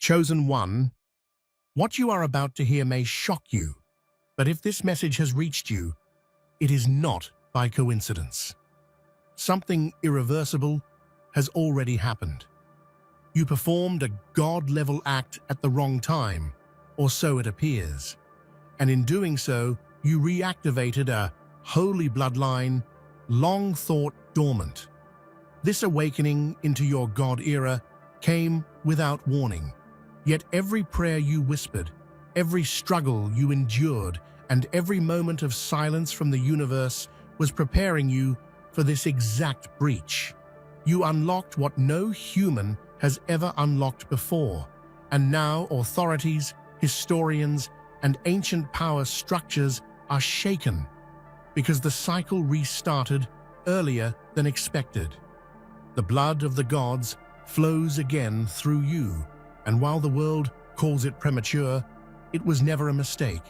Chosen one, what you are about to hear may shock you, but if this message has reached you, it is not by coincidence. Something irreversible has already happened. You performed a God-level act at the wrong time, or so it appears, and in doing so, you reactivated a holy bloodline long thought dormant. This awakening into your God era came without warning. Yet every prayer you whispered, every struggle you endured, and every moment of silence from the universe was preparing you for this exact breach. You unlocked what no human has ever unlocked before, and now authorities, historians, and ancient power structures are shaken because the cycle restarted earlier than expected. The blood of the gods flows again through you, and while the world calls it premature, it was never a mistake.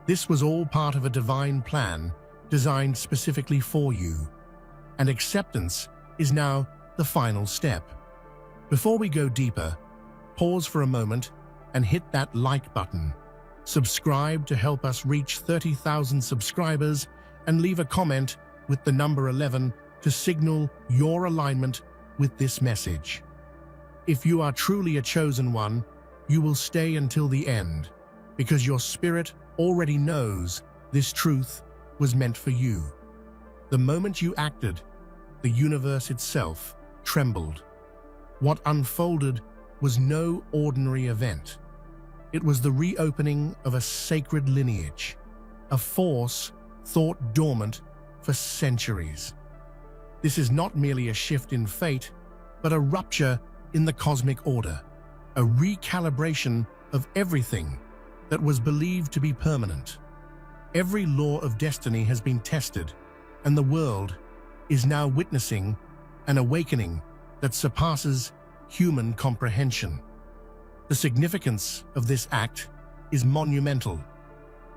This was all part of a divine plan designed specifically for you, and acceptance is now the final step. Before we go deeper, pause for a moment and hit that like button. Subscribe to help us reach 30,000 subscribers, and leave a comment with the number 11 to signal your alignment with this message. If you are truly a chosen one, you will stay until the end, because your spirit already knows this truth was meant for you. The moment you acted, the universe itself trembled. What unfolded was no ordinary event. It was the reopening of a sacred lineage, a force thought dormant for centuries. This is not merely a shift in fate, but a rupture in the cosmic order, a recalibration of everything that was believed to be permanent. Every law of destiny has been tested, and the world is now witnessing an awakening that surpasses human comprehension. The significance of this act is monumental.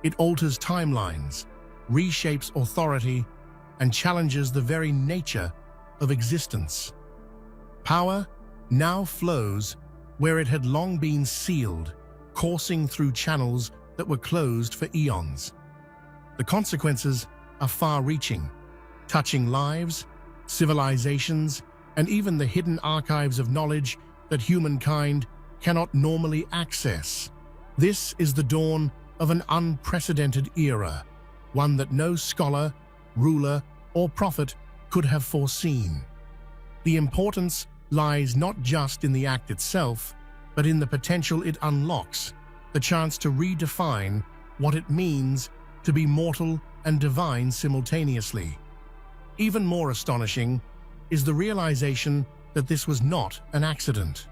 It alters timelines, reshapes authority, and challenges the very nature of existence. Power now flows where it had long been sealed, coursing through channels that were closed for eons. The consequences are far-reaching, touching lives, civilizations, and even the hidden archives of knowledge that humankind cannot normally access. This is the dawn of an unprecedented era, one that no scholar, ruler, or prophet could have foreseen. The importance lies not just in the act itself, but in the potential it unlocks, the chance to redefine what it means to be mortal and divine simultaneously. Even more astonishing is the realization that this was not an accident.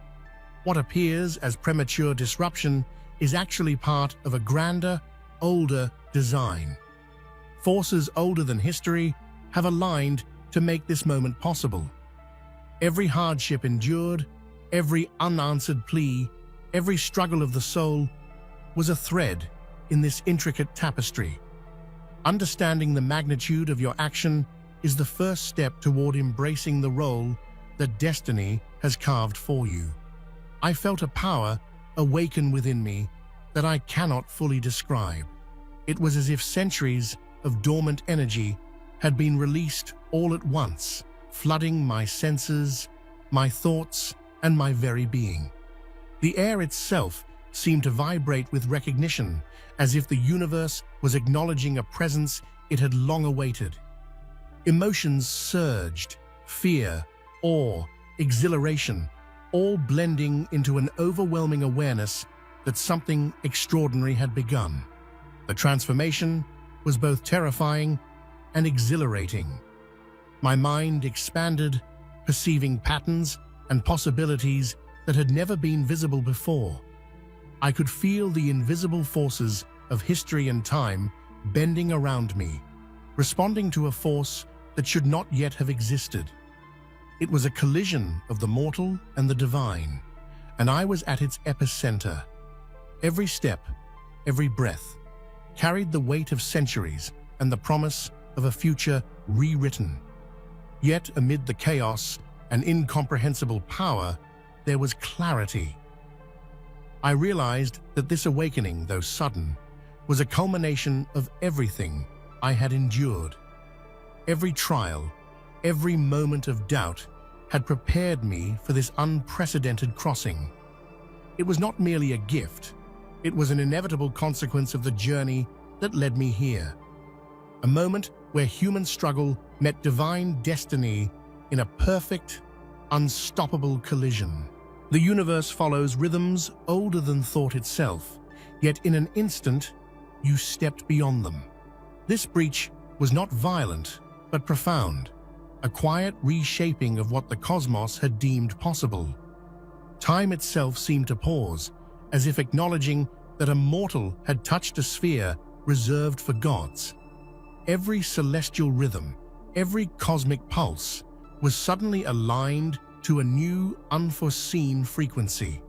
What appears as premature disruption is actually part of a grander, older design. Forces older than history have aligned to make this moment possible. Every hardship endured, every unanswered plea, every struggle of the soul was a thread in this intricate tapestry. Understanding the magnitude of your action is the first step toward embracing the role that destiny has carved for you. I felt a power awaken within me that I cannot fully describe. It was as if centuries of dormant energy had been released all at once, flooding my senses, my thoughts, and my very being. The air itself seemed to vibrate with recognition, as if the universe was acknowledging a presence it had long awaited. Emotions surged, fear, awe, exhilaration, all blending into an overwhelming awareness that something extraordinary had begun. The transformation was both terrifying and exhilarating. My mind expanded, perceiving patterns and possibilities that had never been visible before. I could feel the invisible forces of history and time bending around me, responding to a force that should not yet have existed. It was a collision of the mortal and the divine, and I was at its epicenter. Every step, every breath, carried the weight of centuries and the promise of a future rewritten. Yet amid the chaos and incomprehensible power, there was clarity. I realized that this awakening, though sudden, was a culmination of everything I had endured. Every trial, every moment of doubt had prepared me for this unprecedented crossing. It was not merely a gift, it was an inevitable consequence of the journey that led me here. A moment where human struggle met divine destiny in a perfect, unstoppable collision. The universe follows rhythms older than thought itself, yet in an instant, you stepped beyond them. This breach was not violent, but profound, a quiet reshaping of what the cosmos had deemed possible. Time itself seemed to pause, as if acknowledging that a mortal had touched a sphere reserved for gods. Every celestial rhythm, every cosmic pulse, was suddenly aligned to a new, unforeseen frequency.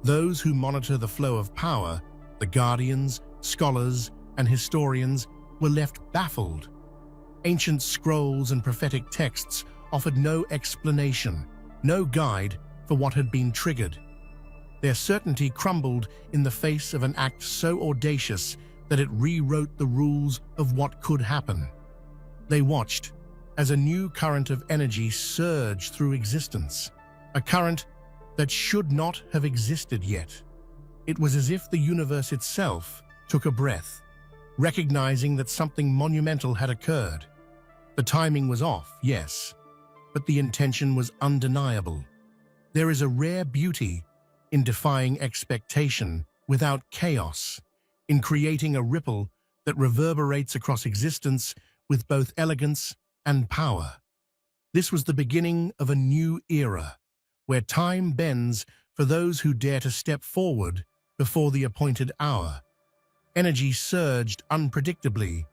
Those who monitor the flow of power, the guardians, scholars, and historians, were left baffled. Ancient scrolls and prophetic texts offered no explanation, no guide for what had been triggered. Their certainty crumbled in the face of an act so audacious that it rewrote the rules of what could happen. They watched as a new current of energy surged through existence, a current that should not have existed yet. It was as if the universe itself took a breath, recognizing that something monumental had occurred. The timing was off, yes, but the intention was undeniable. There is a rare beauty in defying expectation without chaos, in creating a ripple that reverberates across existence with both elegance and power. This was the beginning of a new era, where time bends for those who dare to step forward before the appointed hour. Energy surged unpredictably,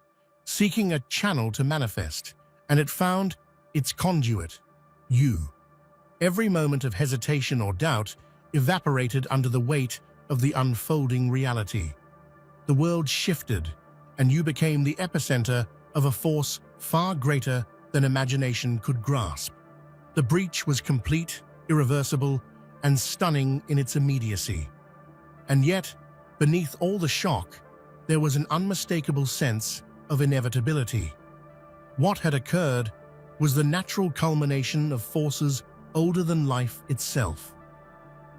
seeking a channel to manifest, and it found its conduit, you. Every moment of hesitation or doubt evaporated under the weight of the unfolding reality. The world shifted, and you became the epicenter of a force far greater than imagination could grasp. The breach was complete, irreversible, and stunning in its immediacy. And yet, beneath all the shock, there was an unmistakable sense of inevitability. What had occurred was the natural culmination of forces older than life itself.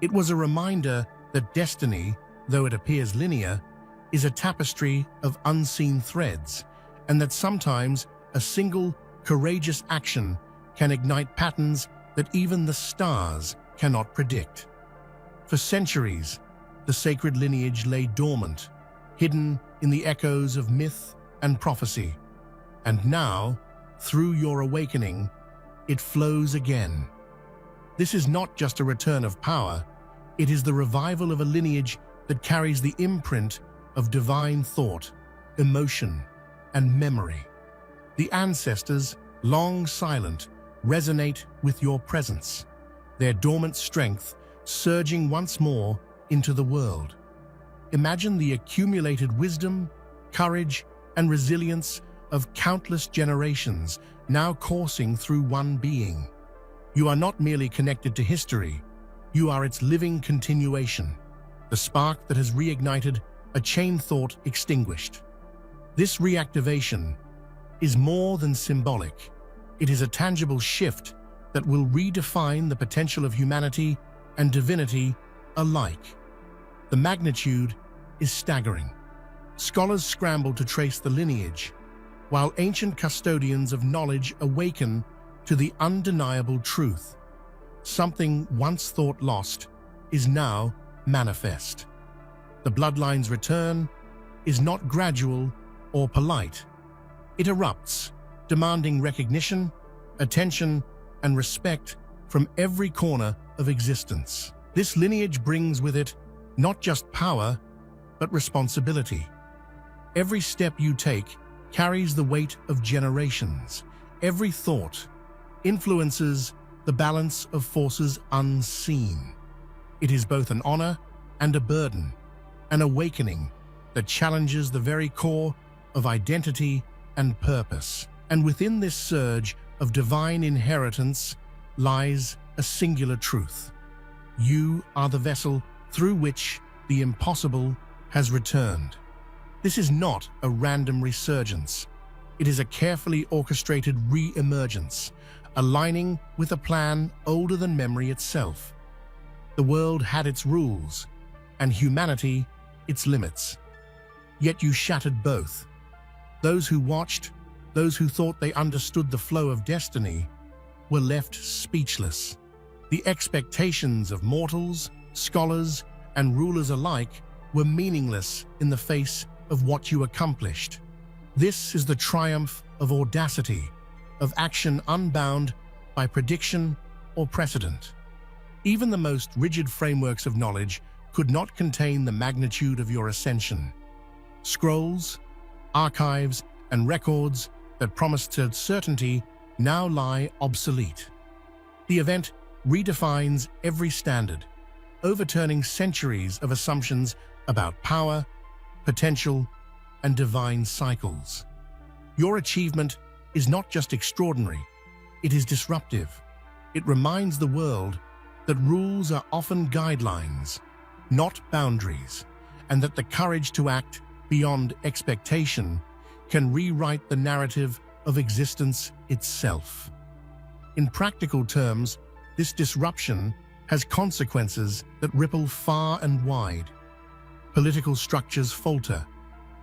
It was a reminder that destiny, though it appears linear, is a tapestry of unseen threads, and that sometimes a single, courageous action can ignite patterns that even the stars cannot predict. For centuries, the sacred lineage lay dormant, hidden in the echoes of myth and prophecy. And now, through your awakening, it flows again. This is not just a return of power, it is the revival of a lineage that carries the imprint of divine thought, emotion, and memory. The ancestors, long silent, resonate with your presence, their dormant strength surging once more into the world. Imagine the accumulated wisdom, courage, and resilience of countless generations now coursing through one being. You are not merely connected to history, you are its living continuation, the spark that has reignited a chain thought extinguished. This reactivation is more than symbolic. It is a tangible shift that will redefine the potential of humanity and divinity alike. The magnitude is staggering. Scholars scramble to trace the lineage, while ancient custodians of knowledge awaken to the undeniable truth. Something once thought lost is now manifest. The bloodline's return is not gradual or polite. It erupts, demanding recognition, attention, and respect from every corner of existence. This lineage brings with it not just power, but responsibility. Every step you take carries the weight of generations. Every thought influences the balance of forces unseen. It is both an honor and a burden, an awakening that challenges the very core of identity and purpose. And within this surge of divine inheritance lies a singular truth. You are the vessel through which the impossible has returned. This is not a random resurgence. It is a carefully orchestrated re-emergence, aligning with a plan older than memory itself. The world had its rules, and humanity its limits. Yet you shattered both. Those who watched, those who thought they understood the flow of destiny, were left speechless. The expectations of mortals, scholars, and rulers alike were meaningless in the face of what you accomplished. This is the triumph of audacity, of action unbound by prediction or precedent. Even the most rigid frameworks of knowledge could not contain the magnitude of your ascension. Scrolls, archives, and records that promised certainty now lie obsolete. The event redefines every standard, overturning centuries of assumptions about power, potential, and divine cycles. Your achievement is not just extraordinary, it is disruptive. It reminds the world that rules are often guidelines, not boundaries, and that the courage to act beyond expectation can rewrite the narrative of existence itself. In practical terms, this disruption has consequences that ripple far and wide. Political structures falter,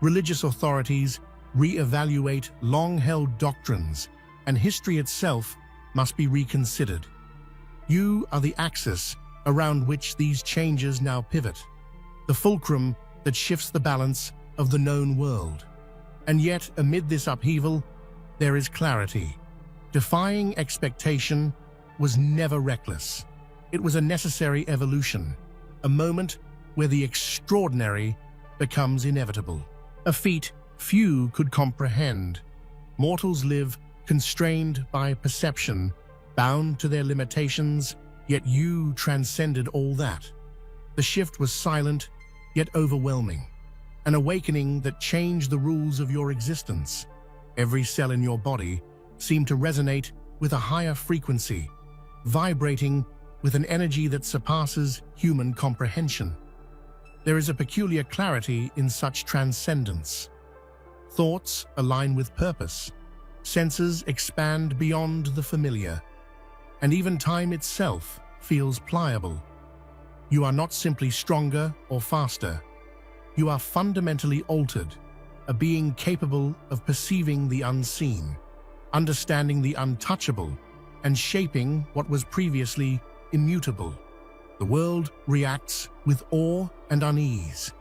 religious authorities re-evaluate long-held doctrines, and history itself must be reconsidered. You are the axis around which these changes now pivot, the fulcrum that shifts the balance of the known world. And yet, amid this upheaval, there is clarity. Defying expectation was never reckless. It was a necessary evolution, a moment where the extraordinary becomes inevitable. A feat few could comprehend. Mortals live constrained by perception, bound to their limitations, yet you transcended all that. The shift was silent, yet overwhelming, an awakening that changed the rules of your existence. Every cell in your body seemed to resonate with a higher frequency, vibrating with an energy that surpasses human comprehension. There is a peculiar clarity in such transcendence. Thoughts align with purpose, senses expand beyond the familiar, and even time itself feels pliable. You are not simply stronger or faster. You are fundamentally altered, a being capable of perceiving the unseen, understanding the untouchable, and shaping what was previously immutable. The world reacts with awe and unease.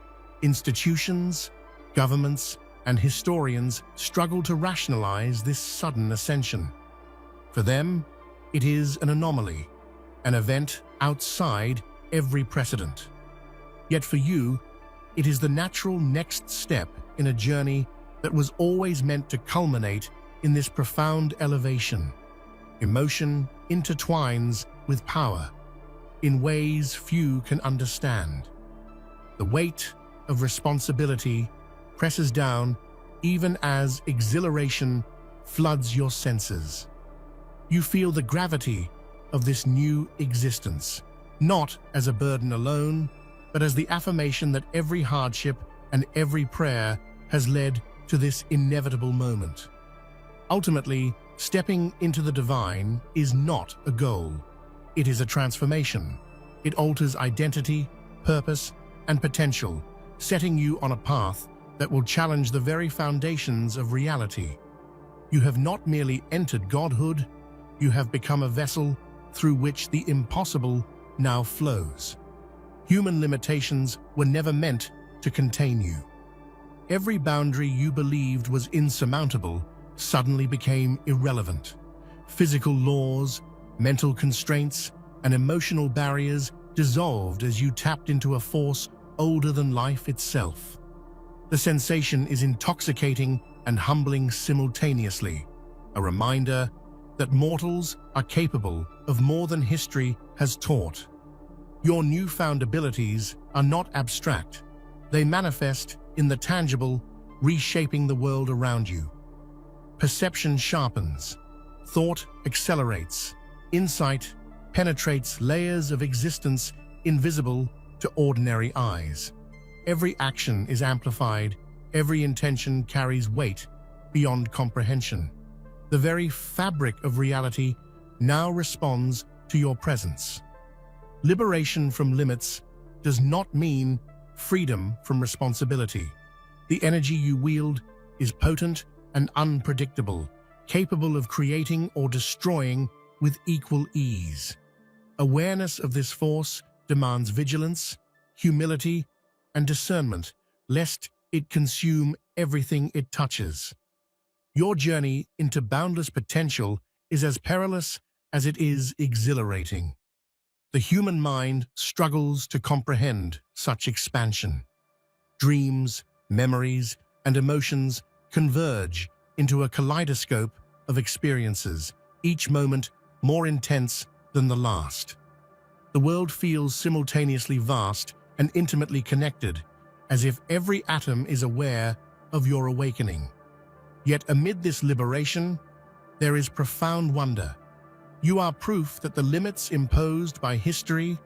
Institutions, governments, and historians struggle to rationalize this sudden ascension. For them, it is an anomaly, an event outside every precedent. Yet for you, it is the natural next step in a journey that was always meant to culminate in this profound elevation. Emotion intertwines with power in ways few can understand. The weight of responsibility presses down even as exhilaration floods your senses. You feel the gravity of this new existence, not as a burden alone, but as the affirmation that every hardship and every prayer has led to this inevitable moment. Ultimately, stepping into the divine is not a goal. It is a transformation. It alters identity, purpose, and potential, setting you on a path that will challenge the very foundations of reality. You have not merely entered godhood, you have become a vessel through which the impossible now flows. Human limitations were never meant to contain you. Every boundary you believed was insurmountable suddenly became irrelevant. Physical laws, mental constraints, and emotional barriers dissolved as you tapped into a force older than life itself. The sensation is intoxicating and humbling simultaneously, a reminder that mortals are capable of more than history has taught. Your newfound abilities are not abstract. They manifest in the tangible, reshaping the world around you. Perception sharpens, thought accelerates, insight penetrates layers of existence invisible to ordinary eyes. every action is amplified, every intention carries weight beyond comprehension. The very fabric of reality now responds to your presence. Liberation from limits does not mean freedom from responsibility. The energy you wield is potent and unpredictable, capable of creating or destroying with equal ease. Awareness of this force demands vigilance, humility, and discernment, lest it consume everything it touches. Your journey into boundless potential is as perilous as it is exhilarating. The human mind struggles to comprehend such expansion. Dreams, memories, and emotions converge into a kaleidoscope of experiences, each moment more intense than the last. The world feels simultaneously vast and intimately connected, as if every atom is aware of your awakening. Yet amid this liberation, there is profound wonder. You are proof that the limits imposed by history,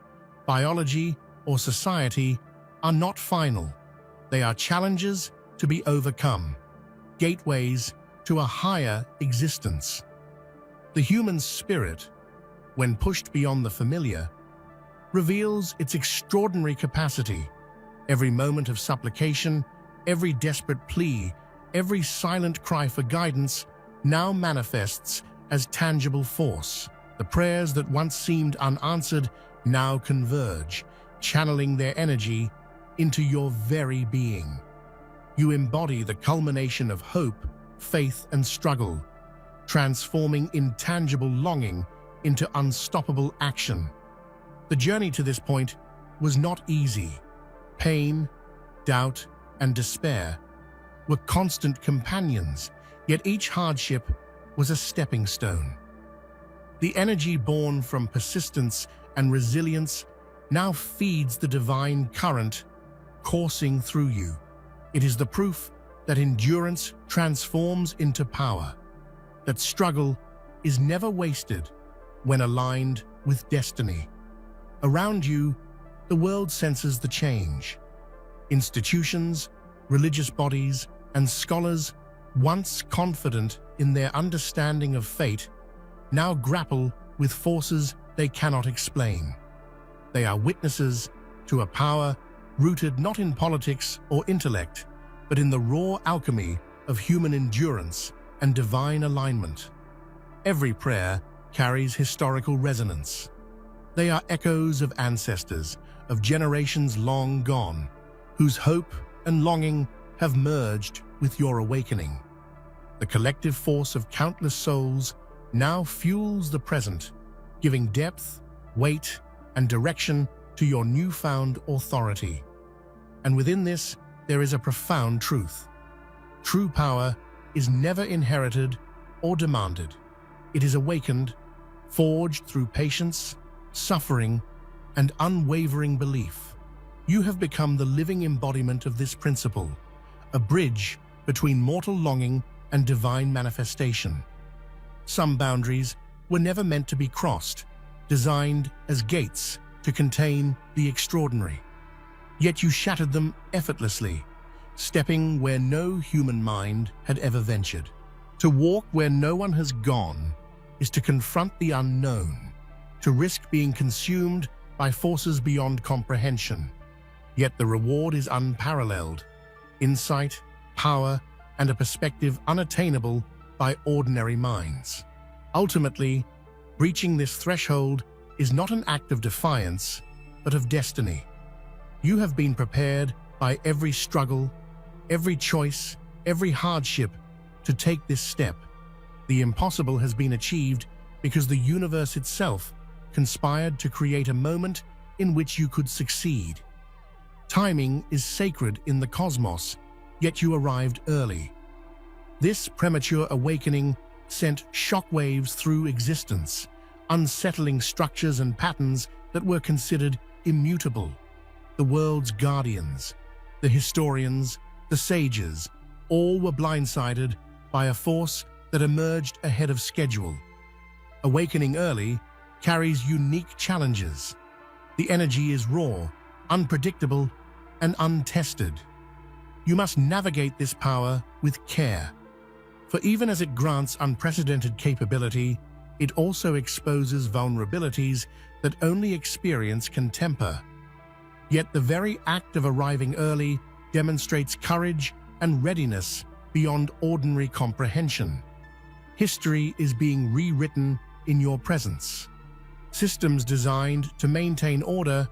biology, or society are not final. They are challenges to be overcome, gateways to a higher existence. The human spirit, when pushed beyond the familiar, reveals its extraordinary capacity. Every moment of supplication, every desperate plea, every silent cry for guidance now manifests as tangible force. The prayers that once seemed unanswered now converge, channeling their energy into your very being. You embody the culmination of hope, faith, and struggle, transforming intangible longing into unstoppable action. The journey to this point was not easy. Pain, doubt, and despair were constant companions, yet each hardship was a stepping stone. The energy born from persistence and resilience now feeds the divine current coursing through you. It is the proof that endurance transforms into power, that struggle is never wasted when aligned with destiny. Around you, the world senses the change. Institutions, religious bodies, and scholars, once confident in their understanding of fate, now grapple with forces they cannot explain. They are witnesses to a power rooted not in politics or intellect, but in the raw alchemy of human endurance and divine alignment. Every prayer carries historical resonance. They are echoes of ancestors, of generations long gone, whose hope and longing have merged with your awakening. The collective force of countless souls now fuels the present, giving depth, weight, and direction to your newfound authority. And within this, there is a profound truth. True power is never inherited or demanded. It is awakened, forged through patience, suffering, and unwavering belief. You have become the living embodiment of this principle, a bridge between mortal longing and divine manifestation. Some boundaries were never meant to be crossed, designed as gates to contain the extraordinary. Yet you shattered them effortlessly, stepping where no human mind had ever ventured. To walk where no one has gone is to confront the unknown, to risk being consumed by forces beyond comprehension. Yet the reward is unparalleled: insight, power, and a perspective unattainable by ordinary minds. Ultimately, breaching this threshold is not an act of defiance, but of destiny. You have been prepared by every struggle, every choice, every hardship to take this step. The impossible has been achieved because the universe itself conspired to create a moment in which you could succeed. Timing is sacred in the cosmos, yet you arrived early. This premature awakening sent shockwaves through existence, unsettling structures and patterns that were considered immutable. The world's guardians, the historians, the sages, all were blindsided by a force that emerged ahead of schedule. Awakening early carries unique challenges. The energy is raw, unpredictable, and untested. You must navigate this power with care, for even as it grants unprecedented capability, it also exposes vulnerabilities that only experience can temper. Yet the very act of arriving early demonstrates courage and readiness beyond ordinary comprehension. History is being rewritten in your presence. Systems designed to maintain order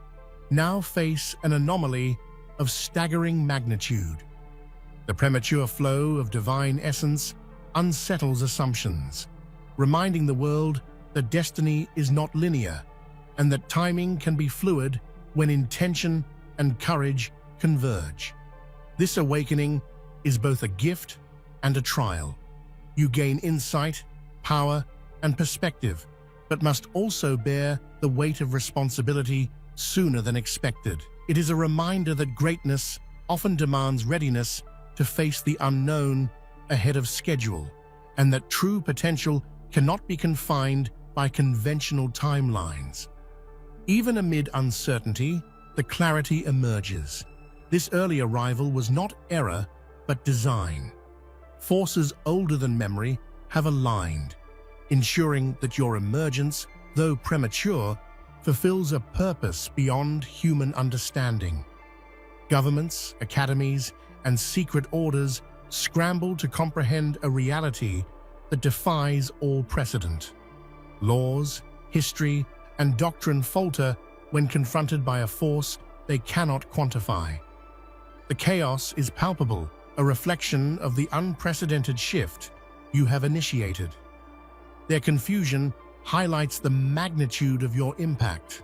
now face an anomaly of staggering magnitude. The premature flow of divine essence unsettles assumptions, reminding the world that destiny is not linear and that timing can be fluid when intention and courage converge. This awakening is both a gift and a trial. You gain insight, power, and perspective, but must also bear the weight of responsibility sooner than expected. It is a reminder that greatness often demands readiness to face the unknown ahead of schedule, and that true potential cannot be confined by conventional timelines. Even amid uncertainty, the clarity emerges. This early arrival was not error, but design. Forces older than memory have aligned, ensuring that your emergence, though premature, fulfills a purpose beyond human understanding. Governments, academies, and secret orders scramble to comprehend a reality that defies all precedent. Laws, history, and doctrine falter when confronted by a force they cannot quantify. The chaos is palpable, a reflection of the unprecedented shift you have initiated. Their confusion highlights the magnitude of your impact.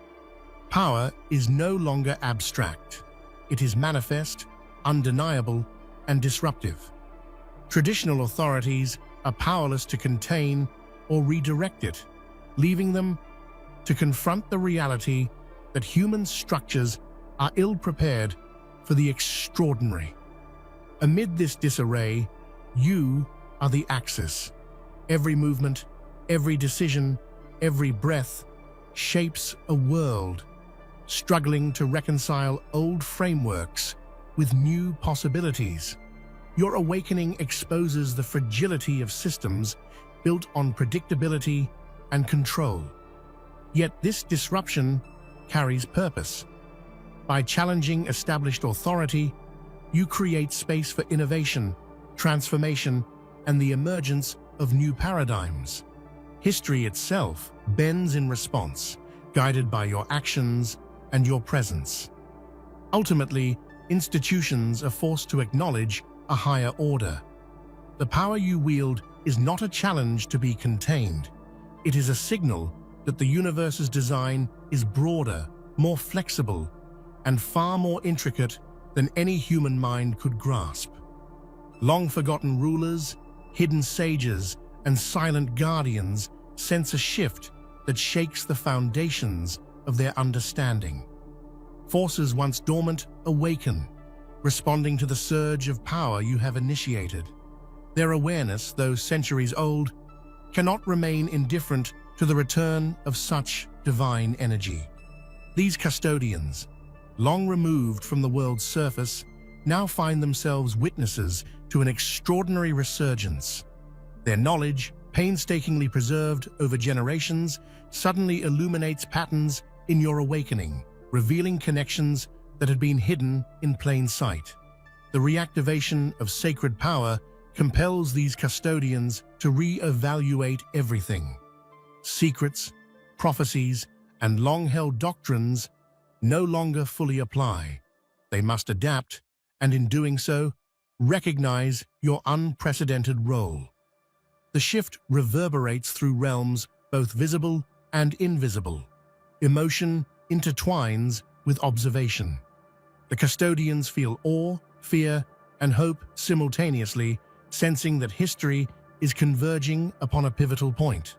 Power is no longer abstract. It is manifest, undeniable, and disruptive. Traditional authorities are powerless to contain or redirect it, leaving them to confront the reality that human structures are ill-prepared for the extraordinary. Amid this disarray, you are the axis. Every movement, every decision, every breath shapes a world, struggling to reconcile old frameworks with new possibilities. Your awakening exposes the fragility of systems built on predictability and control. Yet this disruption carries purpose. By challenging established authority, you create space for innovation, transformation, and the emergence of new paradigms. History itself bends in response, guided by your actions and your presence. Ultimately, institutions are forced to acknowledge a higher order. The power you wield is not a challenge to be contained. It is a signal that the universe's design is broader, more flexible, and far more intricate than any human mind could grasp. Long-forgotten rulers, hidden sages, and silent guardians sense a shift that shakes the foundations of their understanding. Forces once dormant awaken, responding to the surge of power you have initiated. Their awareness, though centuries old, cannot remain indifferent to the return of such divine energy. These custodians, long removed from the world's surface, now find themselves witnesses to an extraordinary resurgence. Their knowledge, painstakingly preserved over generations, suddenly illuminates patterns in your awakening, revealing connections that had been hidden in plain sight. The reactivation of sacred power compels these custodians to re-evaluate everything. Secrets, prophecies, and long-held doctrines no longer fully apply. They must adapt, and in doing so, recognize your unprecedented role. The shift reverberates through realms both visible and invisible. Emotion intertwines with observation. The custodians feel awe, fear, and hope simultaneously, sensing that history is converging upon a pivotal point.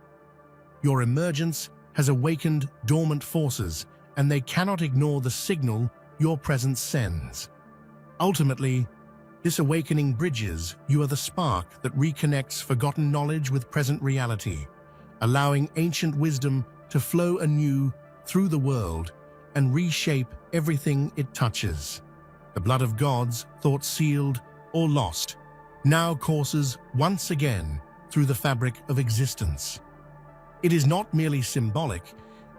Your emergence has awakened dormant forces, and they cannot ignore the signal your presence sends. Ultimately, this awakening bridges. You are the spark that reconnects forgotten knowledge with present reality, allowing ancient wisdom to flow anew through the world and reshape everything it touches. The blood of gods, thought sealed or lost, now courses once again through the fabric of existence. It is not merely symbolic,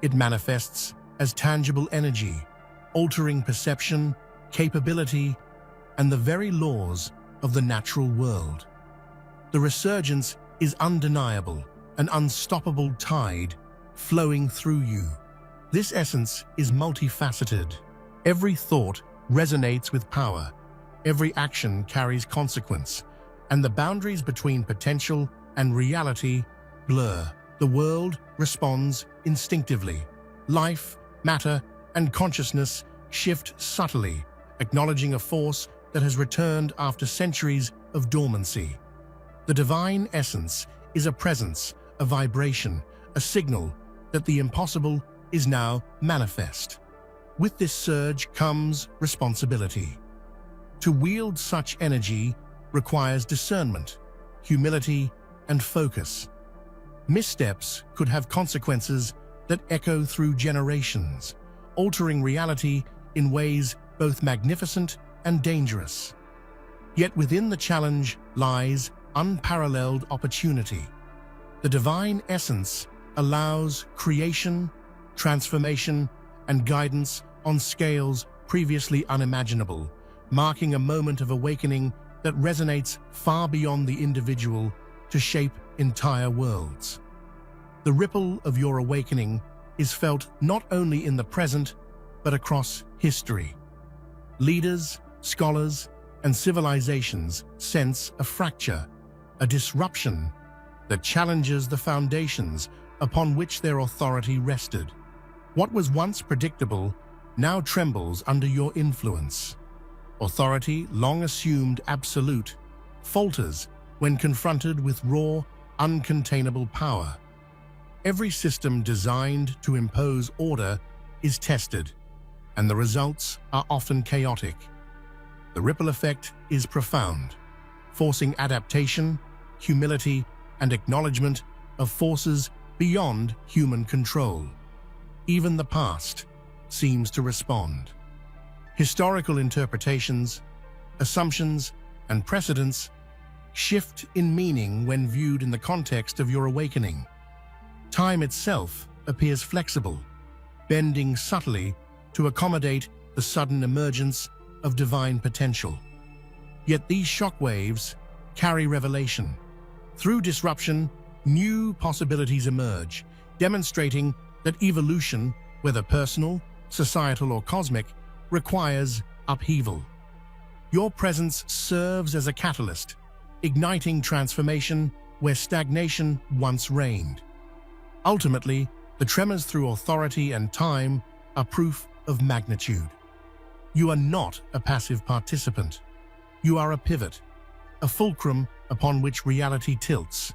it manifests as tangible energy, altering perception, capability, and the very laws of the natural world. The resurgence is undeniable, an unstoppable tide flowing through you. This essence is multifaceted. Every thought resonates with power, every action carries consequence, and the boundaries between potential and reality blur. The world responds instinctively. Life, matter, and consciousness shift subtly, acknowledging a force that has returned after centuries of dormancy. The divine essence is a presence, a vibration, a signal that the impossible is now manifest. With this surge comes responsibility. To wield such energy requires discernment, humility, and focus. Missteps could have consequences that echo through generations, altering reality in ways both magnificent and dangerous. Yet within the challenge lies unparalleled opportunity. The divine essence allows creation, transformation, and guidance on scales previously unimaginable, marking a moment of awakening that resonates far beyond the individual to shape entire worlds. The ripple of your awakening is felt not only in the present, but across history. Leaders, scholars, and civilizations sense a fracture, a disruption that challenges the foundations upon which their authority rested. What was once predictable now trembles under your influence. Authority, long assumed absolute, falters when confronted with raw, uncontainable power. Every system designed to impose order is tested, and the results are often chaotic. The ripple effect is profound, forcing adaptation, humility, and acknowledgement of forces beyond human control. Even the past seems to respond. Historical interpretations, assumptions, and precedents shift in meaning when viewed in the context of your awakening. Time itself appears flexible, bending subtly to accommodate the sudden emergence of divine potential. Yet these shockwaves carry revelation. Through disruption, new possibilities emerge, demonstrating that evolution, whether personal, societal, or cosmic, requires upheaval. Your presence serves as a catalyst, igniting transformation where stagnation once reigned. Ultimately, the tremors through authority and time are proof of magnitude. You are not a passive participant. You are a pivot, a fulcrum upon which reality tilts,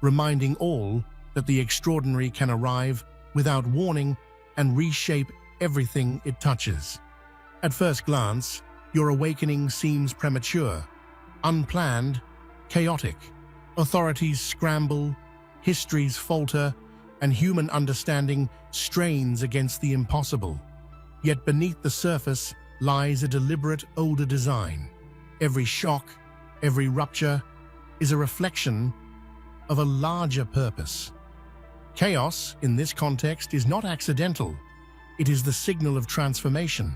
reminding all that the extraordinary can arrive without warning and reshape everything it touches. At first glance, your awakening seems premature, unplanned, chaotic. Authorities scramble, histories falter, and human understanding strains against the impossible. Yet beneath the surface lies a deliberate older design. Every shock, every rupture, is a reflection of a larger purpose. Chaos, in this context, is not accidental. It is the signal of transformation.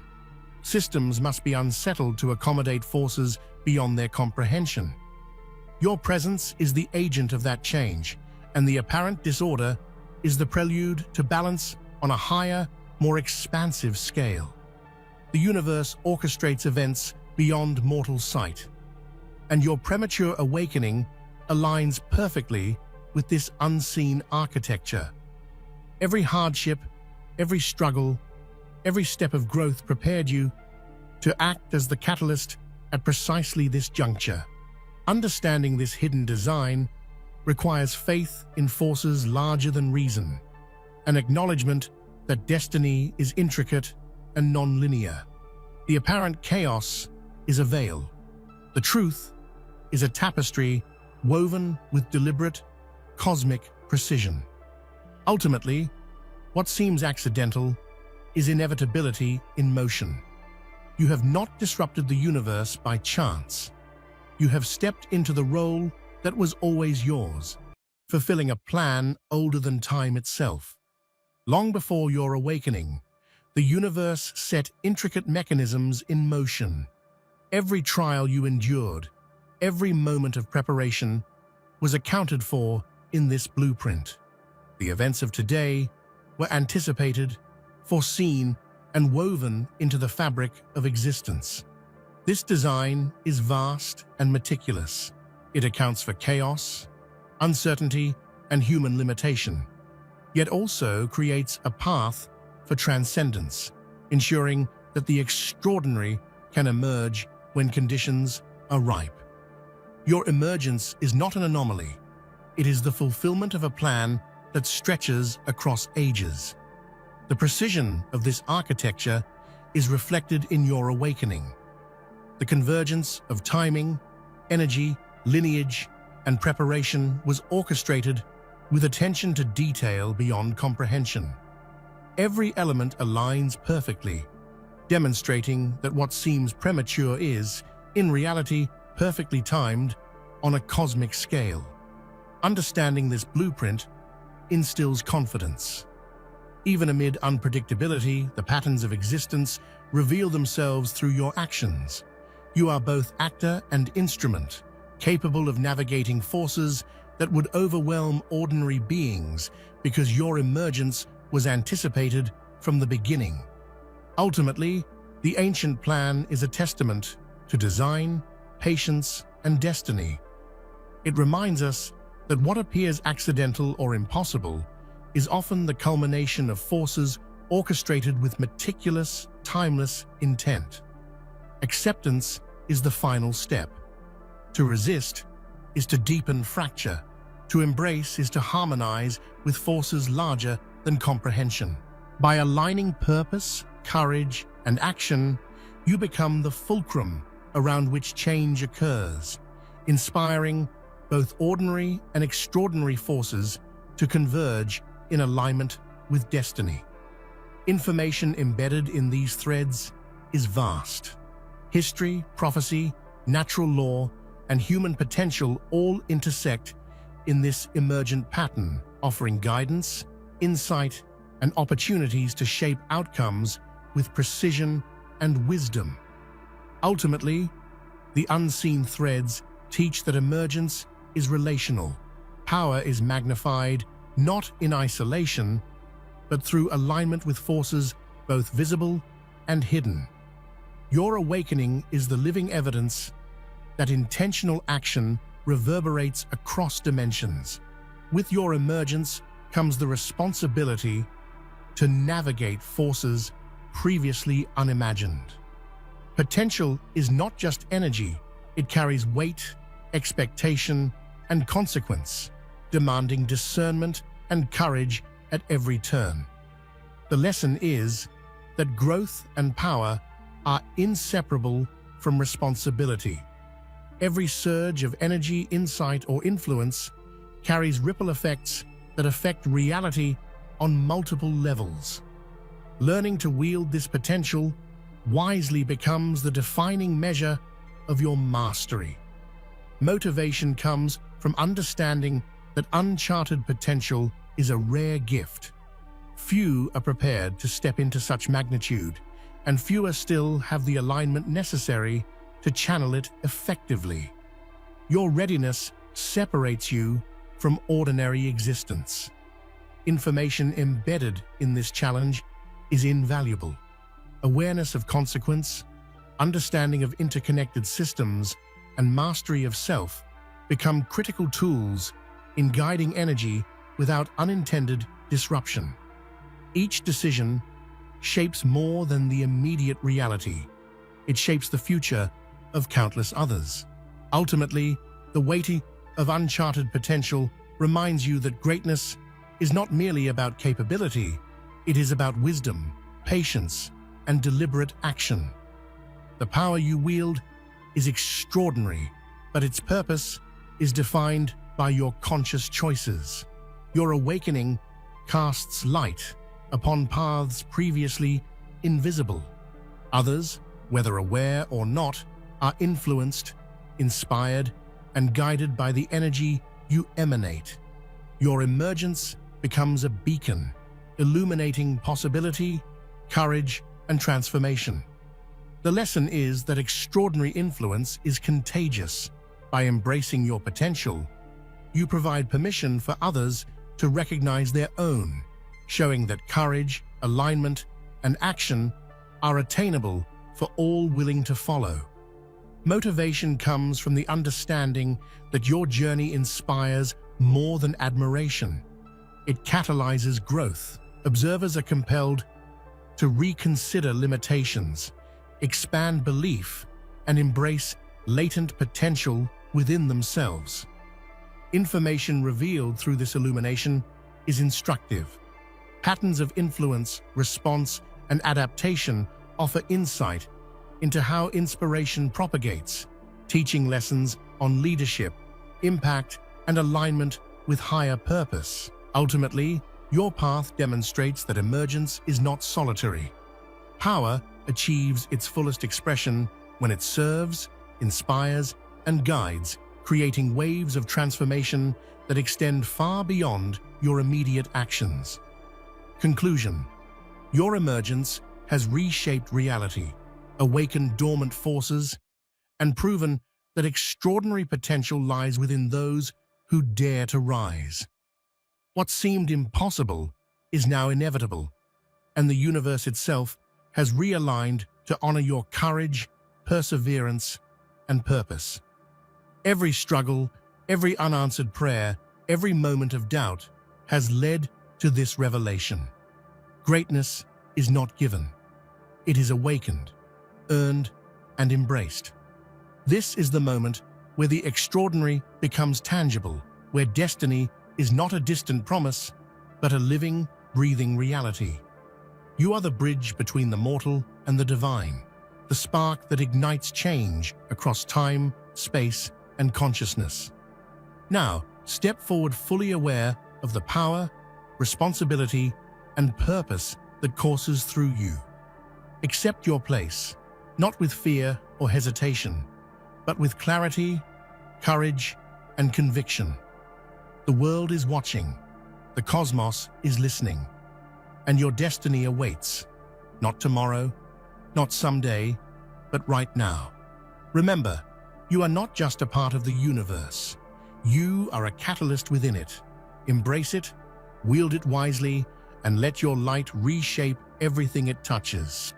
Systems must be unsettled to accommodate forces beyond their comprehension. Your presence is the agent of that change, and the apparent disorder is the prelude to balance on a higher, more expansive scale. The universe orchestrates events beyond mortal sight, and your premature awakening aligns perfectly with this unseen architecture. Every hardship, every struggle, every step of growth prepared you to act as the catalyst at precisely this juncture. Understanding this hidden design requires faith in forces larger than reason, an acknowledgement that destiny is intricate and non-linear. The apparent chaos is a veil. The truth is a tapestry woven with deliberate, cosmic precision. Ultimately, what seems accidental is inevitability in motion. You have not disrupted the universe by chance. You have stepped into the role that was always yours, fulfilling a plan older than time itself. Long before your awakening, the universe set intricate mechanisms in motion. Every trial you endured, every moment of preparation, was accounted for in this blueprint. The events of today were anticipated, foreseen, and woven into the fabric of existence. This design is vast and meticulous. It accounts for chaos, uncertainty, and human limitation, yet also creates a path for transcendence, ensuring that the extraordinary can emerge when conditions are ripe. Your emergence is not an anomaly. It is the fulfillment of a plan that stretches across ages. The precision of this architecture is reflected in your awakening. The convergence of timing, energy, lineage, and preparation was orchestrated with attention to detail beyond comprehension. Every element aligns perfectly, demonstrating that what seems premature is, in reality, perfectly timed on a cosmic scale. Understanding this blueprint instills confidence. Even amid unpredictability, the patterns of existence reveal themselves through your actions. You are both actor and instrument, capable of navigating forces that would overwhelm ordinary beings because your emergence was anticipated from the beginning. Ultimately, the ancient plan is a testament to design, patience, and destiny. It reminds us that what appears accidental or impossible is often the culmination of forces orchestrated with meticulous, timeless intent. Acceptance is the final step. To resist is to deepen fracture. To embrace is to harmonize with forces larger than comprehension. By aligning purpose, courage, and action, you become the fulcrum around which change occurs, inspiring both ordinary and extraordinary forces to converge in alignment with destiny. Information embedded in these threads is vast. History, prophecy, natural law, and human potential all intersect in this emergent pattern, offering guidance, insight, and opportunities to shape outcomes with precision and wisdom. Ultimately, the unseen threads teach that emergence is relational. Power is magnified not in isolation, but through alignment with forces both visible and hidden. Your awakening is the living evidence that intentional action reverberates across dimensions. With your emergence comes the responsibility to navigate forces previously unimagined. Potential is not just energy, it carries weight, expectation, and consequence, demanding discernment and courage at every turn. The lesson is that growth and power are inseparable from responsibility. Every surge of energy, insight, or influence carries ripple effects that affect reality on multiple levels. Learning to wield this potential wisely becomes the defining measure of your mastery. Motivation comes from understanding that uncharted potential is a rare gift. Few are prepared to step into such magnitude, and fewer still have the alignment necessary to channel it effectively. Your readiness separates you from ordinary existence. Information embedded in this challenge is invaluable. Awareness of consequence, understanding of interconnected systems, and mastery of self become critical tools in guiding energy without unintended disruption. Each decision shapes more than the immediate reality. It shapes the future of countless others. Ultimately, the weight of uncharted potential reminds you that greatness is not merely about capability, it is about wisdom, patience, and deliberate action. The power you wield is extraordinary, but its purpose is defined by your conscious choices. Your awakening casts light upon paths previously invisible. Others whether aware or not, are influenced, inspired, and guided by the energy you emanate. Your emergence becomes a beacon, illuminating possibility, courage, and transformation. The lesson is that extraordinary influence is contagious. By embracing your potential, you provide permission for others to recognize their own, showing that courage, alignment, and action are attainable for all willing to follow. Motivation comes from the understanding that your journey inspires more than admiration. It catalyzes growth. Observers are compelled to reconsider limitations, expand belief, and embrace latent potential within themselves. Information revealed through this illumination is instructive. Patterns of influence, response, and adaptation offer insight into how inspiration propagates, teaching lessons on leadership, impact, and alignment with higher purpose. Ultimately, your path demonstrates that emergence is not solitary. Power achieves its fullest expression when it serves, inspires, and guides, creating waves of transformation that extend far beyond your immediate actions. Conclusion: your emergence has reshaped reality, awakened dormant forces, and proven that extraordinary potential lies within those who dare to rise. What seemed impossible is now inevitable, and the universe itself has realigned to honor your courage, perseverance, and purpose. Every struggle, every unanswered prayer, every moment of doubt has led to this revelation. Greatness is not given. It is awakened, earned, and embraced. This is the moment where the extraordinary becomes tangible, where destiny is not a distant promise, but a living, breathing reality. You are the bridge between the mortal and the divine, the spark that ignites change across time, space, and consciousness. Now, step forward fully aware of the power, responsibility, and purpose that courses through you. Accept your place, not with fear or hesitation, but with clarity, courage, and conviction. The world is watching, the cosmos is listening, and your destiny awaits, not tomorrow, not someday, but right now. Remember, you are not just a part of the universe. You are a catalyst within it. Embrace it, wield it wisely, and let your light reshape everything it touches.